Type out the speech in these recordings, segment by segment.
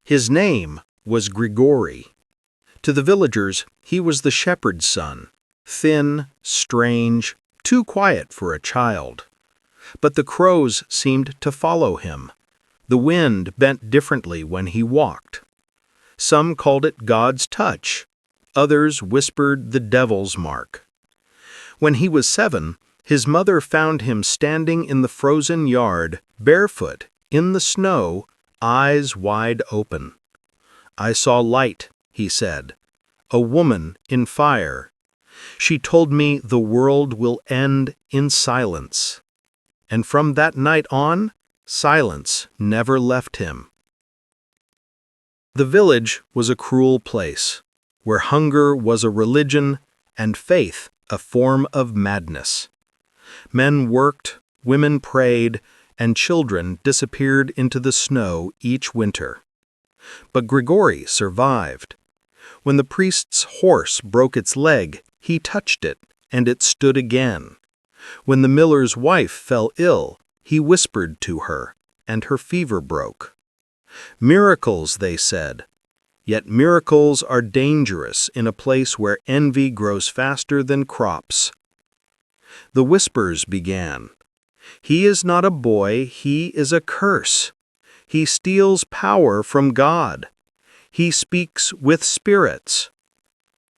His name was Grigory. To the villagers, he was the shepherd's son, thin, strange, too quiet for a child. But the crows seemed to follow him. The wind bent differently when he walked. Some called it God's touch. Others whispered the devil's mark. When he was 7, his mother found him standing in the frozen yard, barefoot, in the snow, eyes wide open. "I saw light," he said, "a woman in fire. She told me the world will end in silence." And from that night on, silence never left him. The village was a cruel place, where hunger was a religion and faith a form of madness. Men worked, women prayed, and children disappeared into the snow each winter. But Grigory survived. When the priest's horse broke its leg, he touched it, and it stood again. When the miller's wife fell ill, he whispered to her, and her fever broke. Miracles, they said. Yet miracles are dangerous in a place where envy grows faster than crops. The whispers began. "He is not a boy, he is a curse. He steals power from God. He speaks with spirits."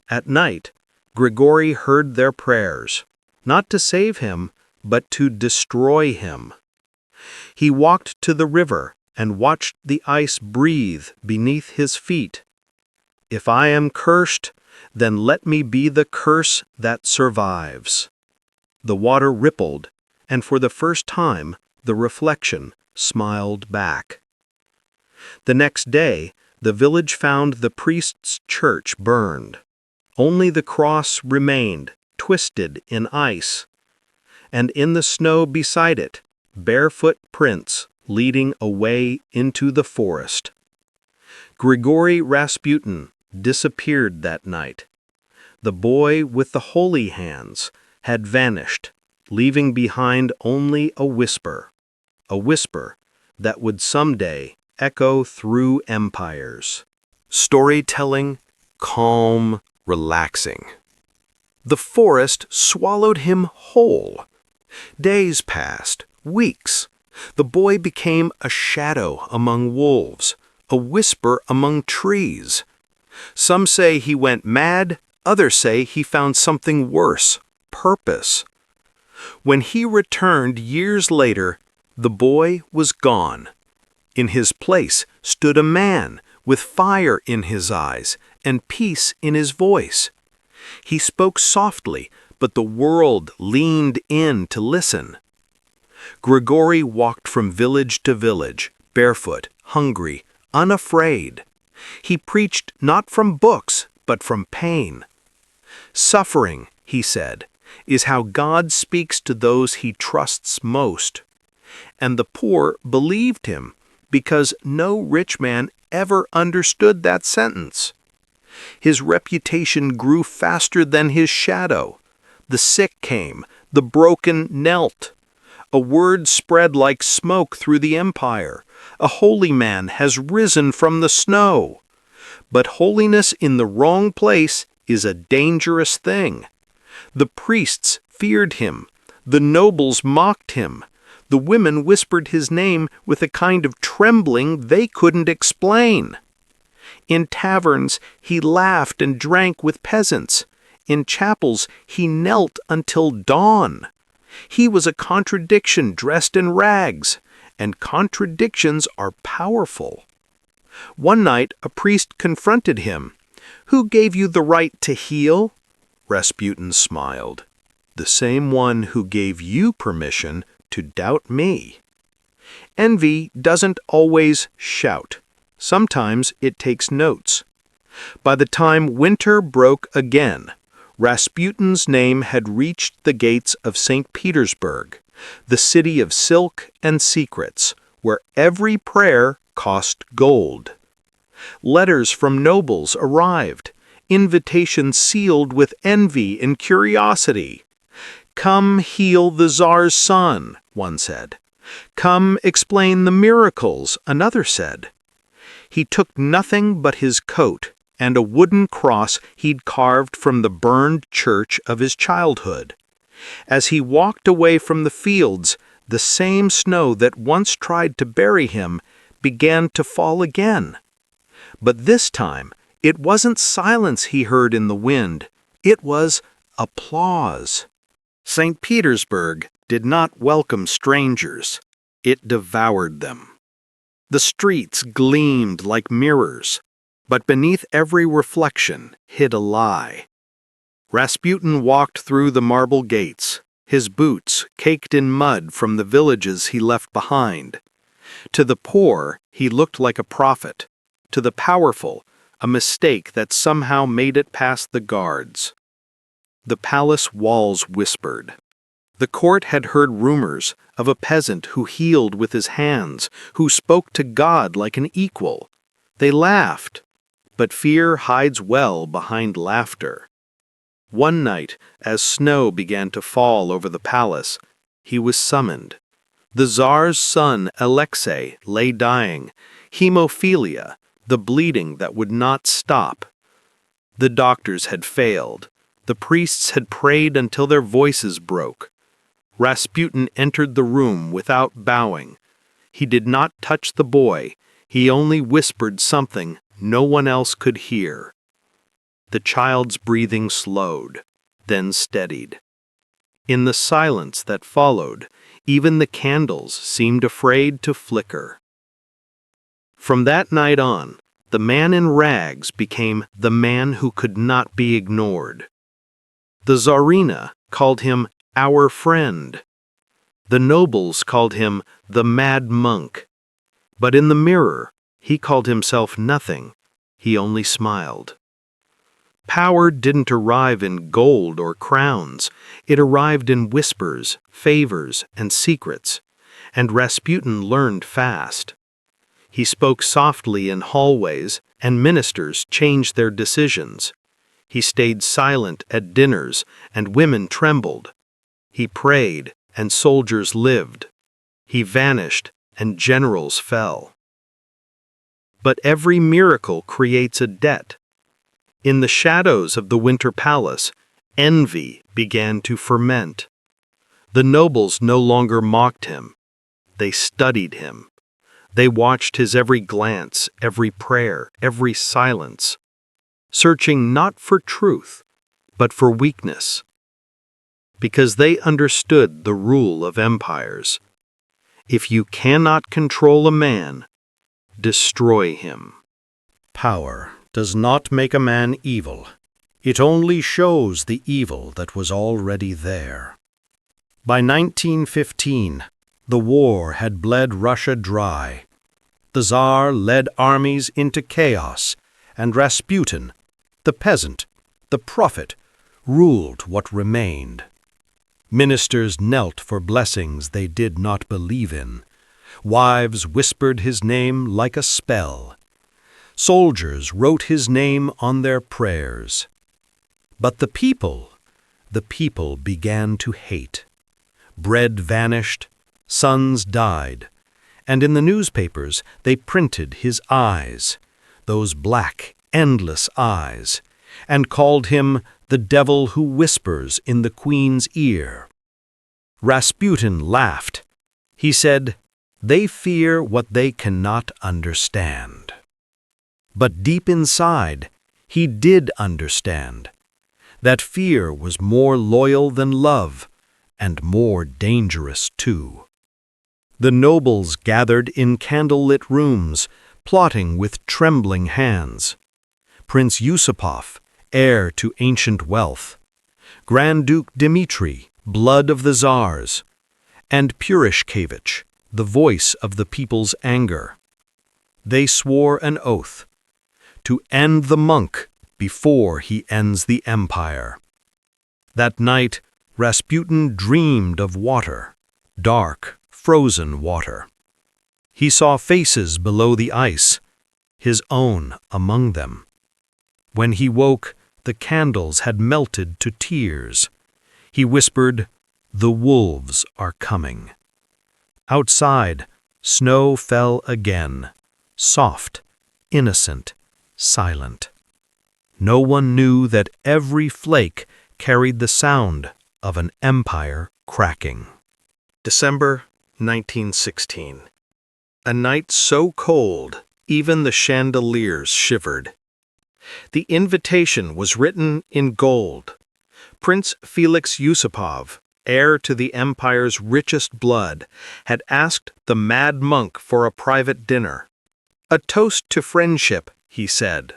At night, Grigory heard their prayers, not to save him, but to destroy him. He walked to the river and watched the ice breathe beneath his feet. "If I am cursed, then let me be the curse that survives." The water rippled, and for the first time, the reflection smiled back. The next day, the village found the priest's church burned. Only the cross remained, twisted in ice. And in the snow beside it, barefoot prints leading away into the forest. Grigory Rasputin disappeared that night. The boy with the holy hands had vanished, leaving behind only a whisper that would someday echo through empires. Storytelling, calm, relaxing. The forest swallowed him whole. Days passed, weeks. The boy became a shadow among wolves, a whisper among trees. Some say he went mad, others say he found something worse, purpose. When he returned years later, the boy was gone. In his place stood a man with fire in his eyes and peace in his voice. He spoke softly, but the world leaned in to listen. Grigory walked from village to village, barefoot, hungry, unafraid. He preached not from books, but from pain. "Suffering," he said, "is how God speaks to those he trusts most." And the poor believed him, because no rich man ever understood that sentence. His reputation grew faster than his shadow. The sick came, the broken knelt. A word spread like smoke through the empire. A holy man has risen from the snow. But holiness in the wrong place is a dangerous thing. The priests feared him. The nobles mocked him. The women whispered his name with a kind of trembling they couldn't explain. In taverns, he laughed and drank with peasants. In chapels, he knelt until dawn. He was a contradiction dressed in rags, and contradictions are powerful. One night, a priest confronted him. "Who gave you the right to heal?" Rasputin smiled. "The same one who gave you permission to doubt me." Envy doesn't always shout. Sometimes it takes notes. By the time winter broke again, Rasputin's name had reached the gates of St. Petersburg, the city of silk and secrets, where every prayer cost gold. Letters from nobles arrived, invitations sealed with envy and curiosity. "Come heal the Tsar's son," one said. "Come explain the miracles," another said. He took nothing but his coat and a wooden cross he'd carved from the burned church of his childhood. As he walked away from the fields, the same snow that once tried to bury him began to fall again. But this time, it wasn't silence he heard in the wind, it was applause. St. Petersburg did not welcome strangers, it devoured them. The streets gleamed like mirrors, but beneath every reflection hid a lie. Rasputin walked through the marble gates, his boots caked in mud from the villages he left behind. To the poor, he looked like a prophet. To the powerful, a mistake that somehow made it past the guards. The palace walls whispered. The court had heard rumors of a peasant who healed with his hands, who spoke to God like an equal. They laughed, but fear hides well behind laughter. One night, as snow began to fall over the palace, he was summoned. The Tsar's son, Alexei, lay dying, hemophilia, the bleeding that would not stop. The doctors had failed. The priests had prayed until their voices broke. Rasputin entered the room without bowing. He did not touch the boy. He only whispered something no one else could hear. The child's breathing slowed, then steadied. In the silence that followed, even the candles seemed afraid to flicker. From that night on, the man in rags became the man who could not be ignored. The Tsarina called him our friend. The nobles called him the mad monk. But in the mirror, he called himself nothing. He only smiled. Power didn't arrive in gold or crowns. It arrived in whispers, favors, and secrets. And Rasputin learned fast. He spoke softly in hallways, and ministers changed their decisions. He stayed silent at dinners, and women trembled. He prayed, and soldiers lived. He vanished, and generals fell. But every miracle creates a debt. In the shadows of the Winter Palace, envy began to ferment. The nobles no longer mocked him. They studied him. They watched his every glance, every prayer, every silence, searching not for truth, but for weakness. Because they understood the rule of empires. If you cannot control a man, destroy him. Power does not make a man evil. It only shows the evil that was already there. By 1915, the war had bled Russia dry. The Tsar led armies into chaos, and Rasputin, the peasant, the prophet, ruled what remained. Ministers knelt for blessings they did not believe in. Wives whispered his name like a spell. Soldiers wrote his name on their prayers. But the people began to hate. Bread vanished, sons died, and in the newspapers they printed his eyes, those black, endless eyes, and called him the devil who whispers in the queen's ear. Rasputin laughed. He said, "They fear what they cannot understand." But deep inside, he did understand. That fear was more loyal than love, and more dangerous too. The nobles gathered in candle-lit rooms, plotting with trembling hands. Prince Yusupov, heir to ancient wealth, Grand Duke Dmitri, blood of the Tsars, and Purishkevich, the voice of the people's anger. They swore an oath to end the monk before he ends the empire. That night, Rasputin dreamed of water, dark, frozen water. He saw faces below the ice, his own among them. When he woke, the candles had melted to tears. He whispered, "The wolves are coming." Outside, snow fell again, soft innocent, silent. No one knew that every flake carried the sound of an empire cracking. December 1916. A night so cold, even the chandeliers shivered. The invitation was written in gold. Prince Felix Yusupov, heir to the empire's richest blood, had asked the mad monk for a private dinner. A toast to friendship, he said.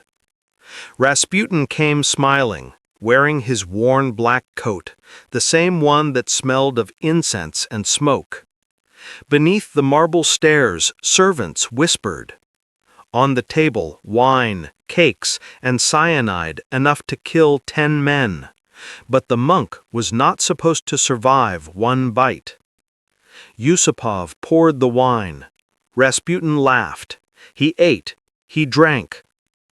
Rasputin came smiling, wearing his worn black coat, the same one that smelled of incense and smoke. Beneath the marble stairs, servants whispered. On the table, wine, cakes, and cyanide enough to kill 10 men. But the monk was not supposed to survive one bite. Yusupov poured the wine. Rasputin laughed. He ate. He drank.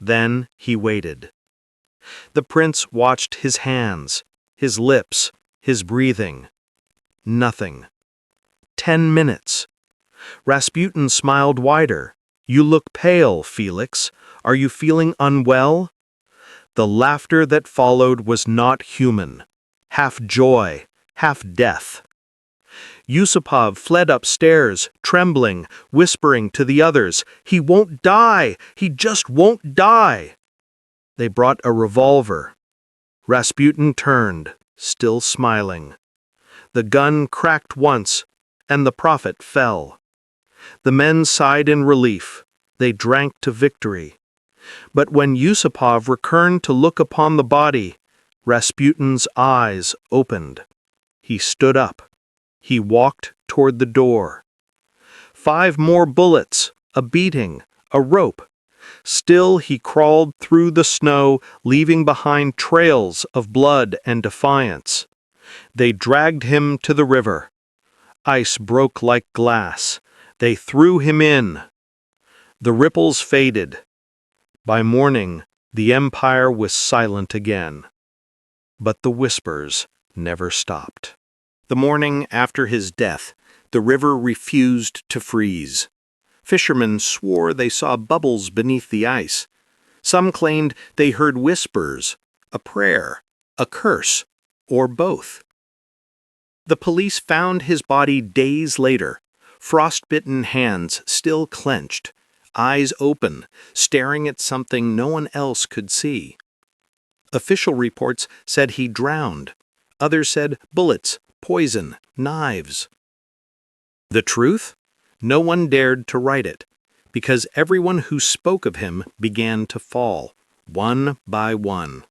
Then he waited. The prince watched his hands, his lips, his breathing. Nothing. 10 minutes. Rasputin smiled wider. You look pale, Felix. Are you feeling unwell? The laughter that followed was not human. Half joy, half death. Yusupov fled upstairs, trembling, whispering to the others, "He won't die! He just won't die!" They brought a revolver. Rasputin turned, still smiling. The gun cracked once, and the prophet fell. The men sighed in relief. They drank to victory. But when Yusupov returned to look upon the body, Rasputin's eyes opened. He stood up. He walked toward the door. 5 more bullets, a beating, a rope. Still he crawled through the snow, leaving behind trails of blood and defiance. They dragged him to the river. Ice broke like glass. They threw him in. The ripples faded. By morning, the empire was silent again. But the whispers never stopped. The morning after his death, the river refused to freeze. Fishermen swore they saw bubbles beneath the ice. Some claimed they heard whispers, a prayer, a curse, or both. The police found his body days later, frostbitten hands still clenched, eyes open, staring at something no one else could see. Official reports said he drowned. Others said bullets, poison, knives. The truth? No one dared to write it, because everyone who spoke of him began to fall, one by one.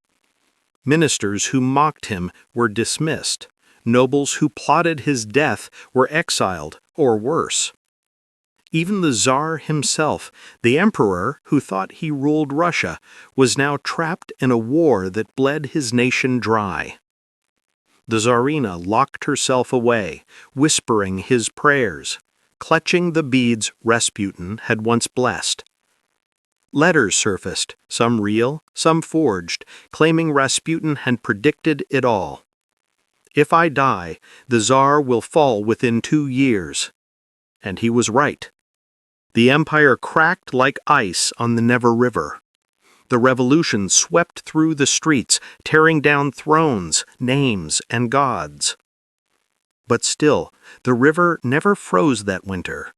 Ministers who mocked him were dismissed. Nobles who plotted his death were exiled, or worse. Even the Tsar himself, the emperor who thought he ruled Russia, was now trapped in a war that bled his nation dry. The Tsarina locked herself away, whispering his prayers, clutching the beads Rasputin had once blessed. Letters surfaced, some real, some forged, claiming Rasputin had predicted it all. If I die, the Tsar will fall within 2 years. And he was right. The empire cracked like ice on the Never River. The revolution swept through the streets, tearing down thrones, names, and gods. But still, the river never froze that winter.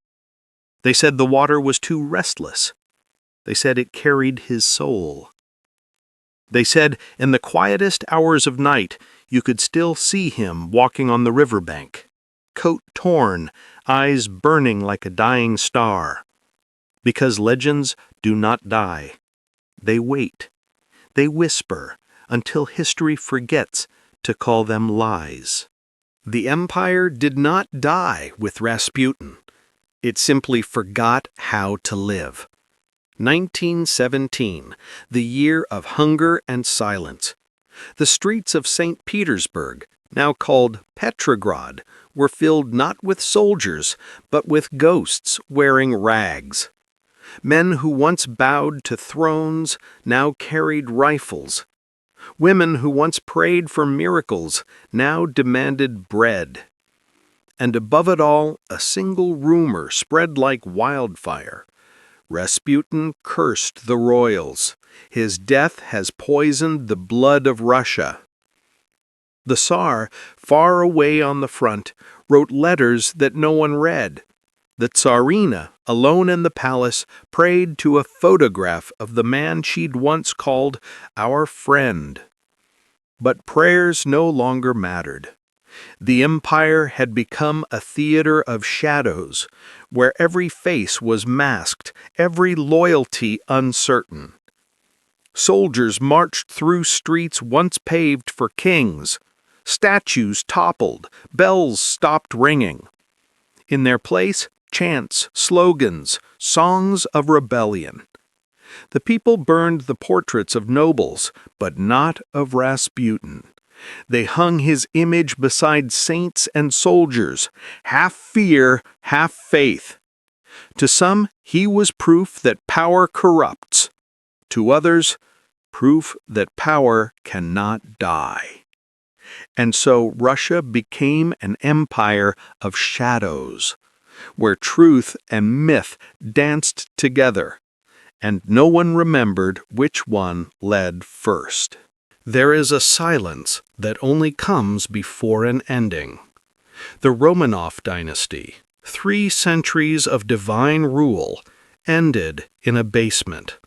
They said the water was too restless. They said it carried his soul. They said in the quietest hours of night, you could still see him walking on the riverbank, coat torn, eyes burning like a dying star. Because legends do not die. They wait. They whisper until history forgets to call them lies. The empire did not die with Rasputin. It simply forgot how to live. 1917, the year of hunger and silence. The streets of St. Petersburg, now called Petrograd, were filled not with soldiers, but with ghosts wearing rags. Men who once bowed to thrones now carried rifles. Women who once prayed for miracles now demanded bread. And above it all, a single rumor spread like wildfire. Rasputin cursed the royals. His death has poisoned the blood of Russia. The Tsar, far away on the front, wrote letters that no one read. The Tsarina, alone in the palace, prayed to a photograph of the man she'd once called our friend. But prayers no longer mattered. The empire had become a theater of shadows, where every face was masked, every loyalty uncertain. Soldiers marched through streets once paved for kings. Statues toppled, bells stopped ringing. In their place, chants, slogans, songs of rebellion. The people burned the portraits of nobles, but not of Rasputin. They hung his image beside saints and soldiers, half fear, half faith. To some, he was proof that power corrupts. To others, proof that power cannot die. And so Russia became an empire of shadows, where truth and myth danced together, and no one remembered which one led first. There is a silence that only comes before an ending. The Romanov dynasty, 3 centuries of divine rule, ended in a basement.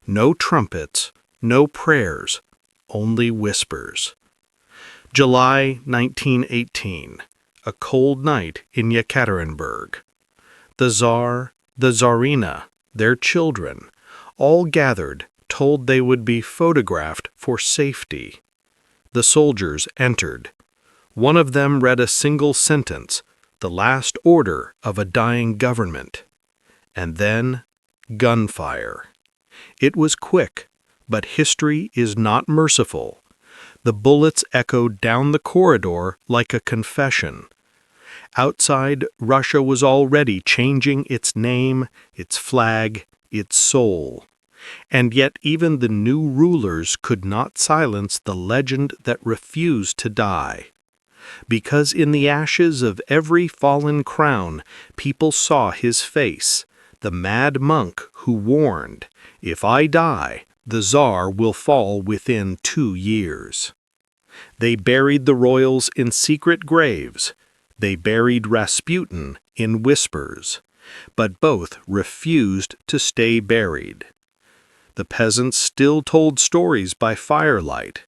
No trumpets, no prayers, only whispers. July 1918, a cold night in Yekaterinburg. The Tsar, the Tsarina, their children, all gathered, told they would be photographed for safety. The soldiers entered. One of them read a single sentence, the last order of a dying government. And then, gunfire. It was quick, but history is not merciful. The bullets echoed down the corridor like a confession. Outside, Russia was already changing its name, its flag, its soul. And yet even the new rulers could not silence the legend that refused to die. Because in the ashes of every fallen crown, people saw his face, the mad monk who warned, "If I die, the Tsar will fall within 2 years." They buried the royals in secret graves. They buried Rasputin in whispers. But both refused to stay buried. The peasants still told stories by firelight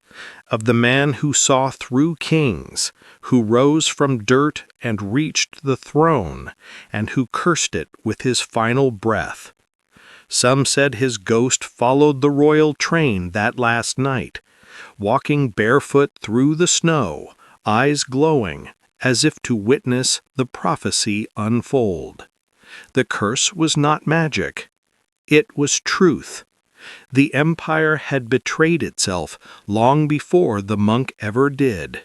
of the man who saw through kings, who rose from dirt and reached the throne, and who cursed it with his final breath. Some said his ghost followed the royal train that last night, walking barefoot through the snow, eyes glowing, as if to witness the prophecy unfold. The curse was not magic. It was truth. The empire had betrayed itself long before the monk ever did.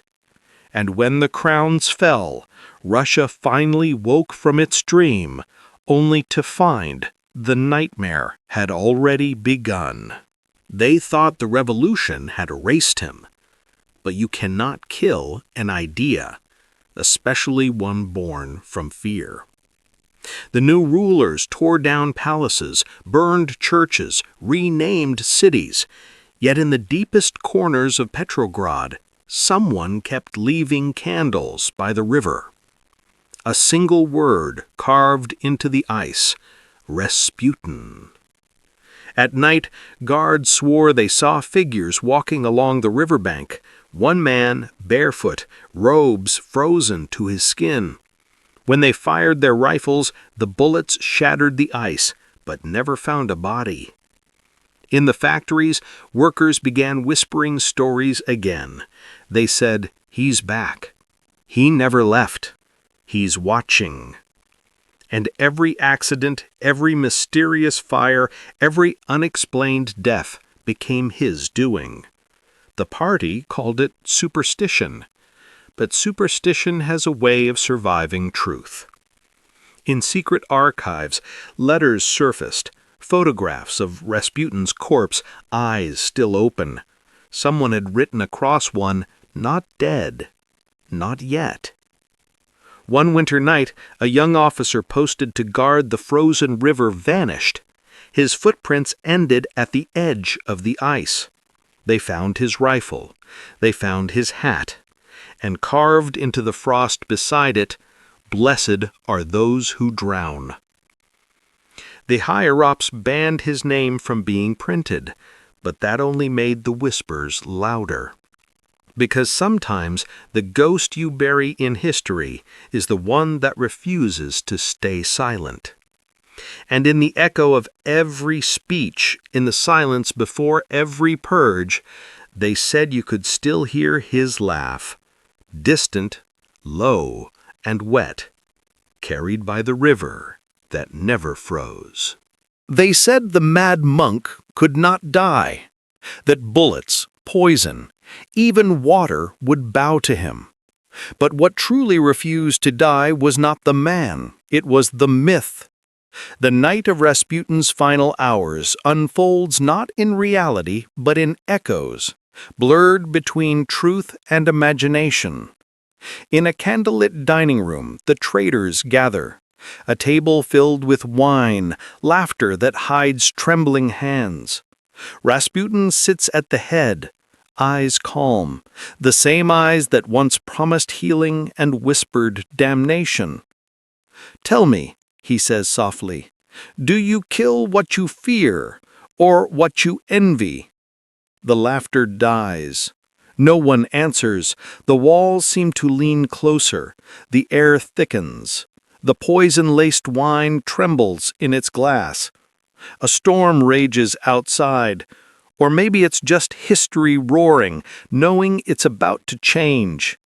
And when the crowns fell, Russia finally woke from its dream, only to find the nightmare had already begun. They thought the revolution had erased him. But you cannot kill an idea, especially one born from fear. The new rulers tore down palaces, burned churches, renamed cities. Yet in the deepest corners of Petrograd, someone kept leaving candles by the river. A single word carved into the ice, Rasputin. At night, guards swore they saw figures walking along the riverbank, one man barefoot, robes frozen to his skin. When they fired their rifles, the bullets shattered the ice, but never found a body. In the factories, workers began whispering stories again. They said, "He's back. He never left. He's watching." And every accident, every mysterious fire, every unexplained death became his doing. The party called it superstition. But superstition has a way of surviving truth. In secret archives, letters surfaced, photographs of Rasputin's corpse, eyes still open. Someone had written across one, "Not dead, not yet." One winter night, a young officer posted to guard the frozen river vanished. His footprints ended at the edge of the ice. They found his rifle. They found his hat. And carved into the frost beside it, "Blessed are those who drown." The higher-ups banned his name from being printed, but that only made the whispers louder. Because sometimes the ghost you bury in history is the one that refuses to stay silent. And in the echo of every speech, in the silence before every purge, they said you could still hear his laugh, distant, low, and wet, carried by the river that never froze. They said the mad monk could not die, that bullets, poison, even water would bow to him. But what truly refused to die was not the man, it was the myth. The night of Rasputin's final hours unfolds not in reality but in echoes, blurred between truth and imagination. In a candlelit dining room, the traitors gather, a table filled with wine, laughter that hides trembling hands. Rasputin sits at the head, eyes calm, the same eyes that once promised healing and whispered damnation. "Tell me," he says softly, "do you kill what you fear, or what you envy?" The laughter dies. No one answers. The walls seem to lean closer. The air thickens. The poison-laced wine trembles in its glass. A storm rages outside. Or maybe it's just history roaring, knowing it's about to change.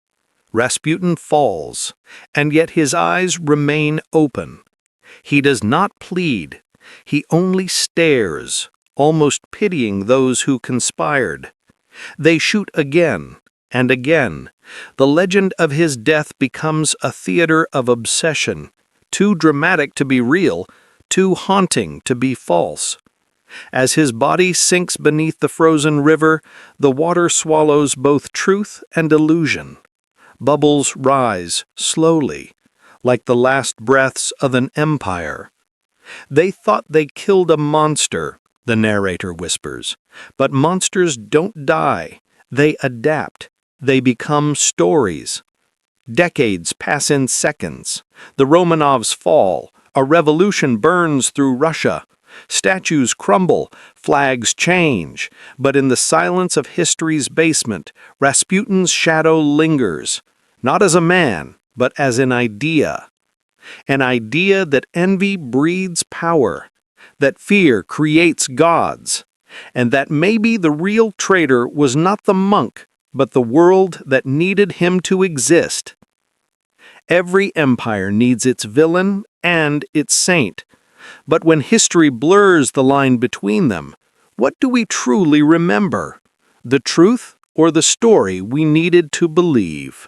Rasputin falls, and yet his eyes remain open. He does not plead. He only stares, almost pitying those who conspired. They shoot again and again. The legend of his death becomes a theater of obsession, too dramatic to be real, too haunting to be false. As his body sinks beneath the frozen river, the water swallows both truth and illusion. Bubbles rise slowly, like the last breaths of an empire. "They thought they killed a monster," the narrator whispers. "But monsters don't die. They adapt. They become stories." Decades pass in seconds. The Romanovs fall. A revolution burns through Russia. Statues crumble. Flags change. But in the silence of history's basement, Rasputin's shadow lingers, not as a man, but as an idea. An idea that envy breeds power, that fear creates gods, and that maybe the real traitor was not the monk, but the world that needed him to exist. Every empire needs its villain and its saint, but when history blurs the line between them, what do we truly remember? The truth or the story we needed to believe?